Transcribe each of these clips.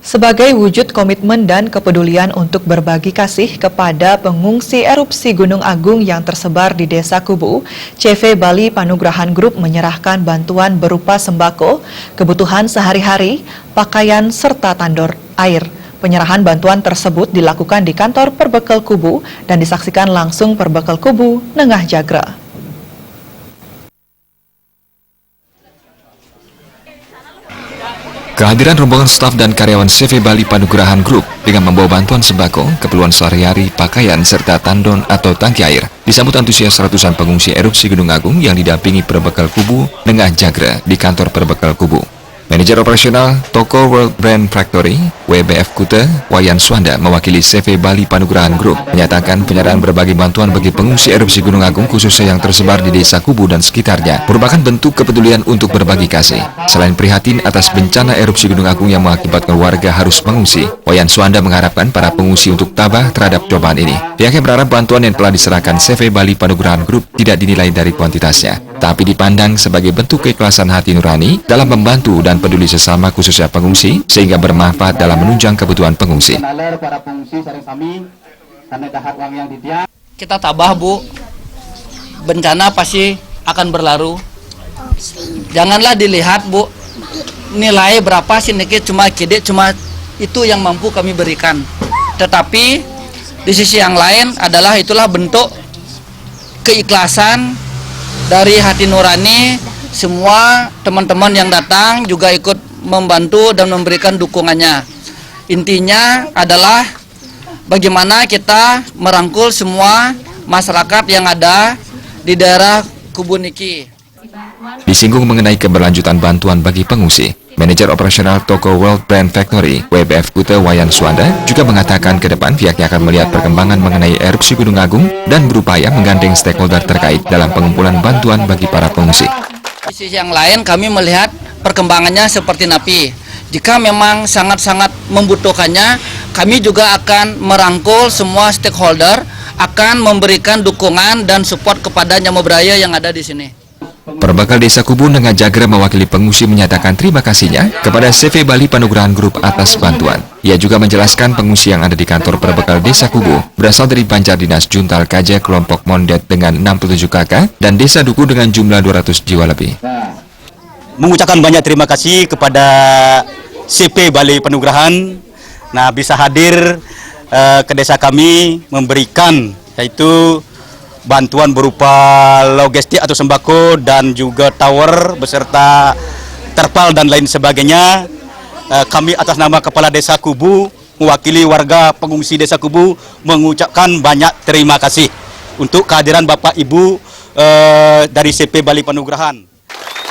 Sebagai wujud komitmen dan kepedulian untuk berbagi kasih kepada pengungsi erupsi Gunung Agung yang tersebar di Desa Kubu, CV Bali Panugrahan Group menyerahkan bantuan berupa sembako, kebutuhan sehari-hari, pakaian, serta tandor air. Penyerahan bantuan tersebut dilakukan di kantor Perbekal Kubu dan disaksikan langsung Perbekal Kubu, Nengah Jagra. Kehadiran rombongan staf dan karyawan CV Bali Panugrahan Group dengan membawa bantuan sembako, keperluan sehari-hari, pakaian, serta tandon atau tangki air disambut antusias ratusan pengungsi erupsi Gunung Agung yang didampingi Perbekal Kubu, Nengah Jagra di kantor Perbekal Kubu. Manajer operasional toko World Brand Factory, WBF Kuta, Wayan Suanda, mewakili CV Bali Panugrahan Group, menyatakan penyerahan berbagai bantuan bagi pengungsi erupsi Gunung Agung khususnya yang tersebar di Desa Kubu dan sekitarnya merupakan bentuk kepedulian untuk berbagi kasih. Selain prihatin atas bencana erupsi Gunung Agung yang mengakibatkan warga harus mengungsi, Wayan Suanda mengharapkan para pengungsi untuk tabah terhadap cobaan ini. Pihaknya berharap bantuan yang telah diserahkan CV Bali Panugrahan Group tidak dinilai dari kuantitasnya, tapi dipandang sebagai bentuk keikhlasan hati nurani dalam membantu dan peduli sesama khususnya pengungsi sehingga bermanfaat dalam menunjang kebutuhan pengungsi. Kita tabah, Bu. Bencana pasti akan berlalu. Janganlah dilihat, Bu, nilai berapa sedikit cuma itu yang mampu kami berikan. Tetapi di sisi yang lain adalah itulah bentuk keikhlasan dari hati nurani. Semua teman-teman yang datang juga ikut membantu dan memberikan dukungannya. Intinya adalah bagaimana kita merangkul semua masyarakat yang ada di daerah Kubu Niki. Disinggung mengenai keberlanjutan bantuan bagi pengungsi, Manajer operasional toko World Brand Factory, WBF Kuta, Wayan Suanda, juga mengatakan ke depan pihaknya akan melihat perkembangan mengenai erupsi Gunung Agung dan berupaya menggandeng stakeholder terkait dalam pengumpulan bantuan bagi para pengungsi. Di sisi yang lain kami melihat perkembangannya seperti napi. Jika memang sangat-sangat membutuhkannya, kami juga akan merangkul semua stakeholder, akan memberikan dukungan dan support kepada Nyamo Braya yang ada di sini. Perbekal Desa Kubu, Nengah Jagra mewakili pengungsi menyatakan terima kasihnya kepada CV Bali Panugrahan Group atas bantuan. Ia juga menjelaskan pengungsi yang ada di kantor Perbekal Desa Kubu berasal dari Banjar Dinas Juntal Kaja kelompok Mondet dengan 67 kakak dan Desa Duku dengan jumlah 200 jiwa lebih. Mengucapkan banyak terima kasih kepada CV Bali Panugrahan, bisa hadir ke desa kami memberikan yaitu bantuan berupa logistik atau sembako dan juga tower beserta terpal dan lain sebagainya. Kami atas nama Kepala Desa Kubu mewakili warga pengungsi Desa Kubu mengucapkan banyak terima kasih untuk kehadiran Bapak Ibu dari CV Bali Panugrahan.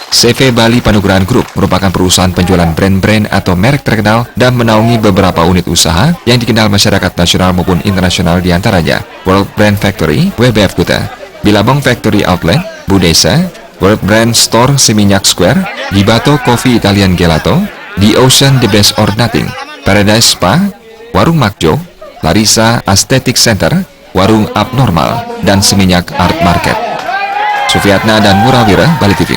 CV Bali Panugrahan Group merupakan perusahaan penjualan brand-brand atau merek terkenal dan menaungi beberapa unit usaha yang dikenal masyarakat nasional maupun internasional diantaranya World Brand Factory, WBF Kuta, Bilabong Factory Outlet, Budesa, World Brand Store Seminyak Square, Gibato Coffee Italian Gelato, The Ocean The Best or Nothing, Paradise Spa, Warung Makjo, Larissa Aesthetic Center, Warung Abnormal, dan Seminyak Art Market. Sufiatna dan Murawira, Bali TV.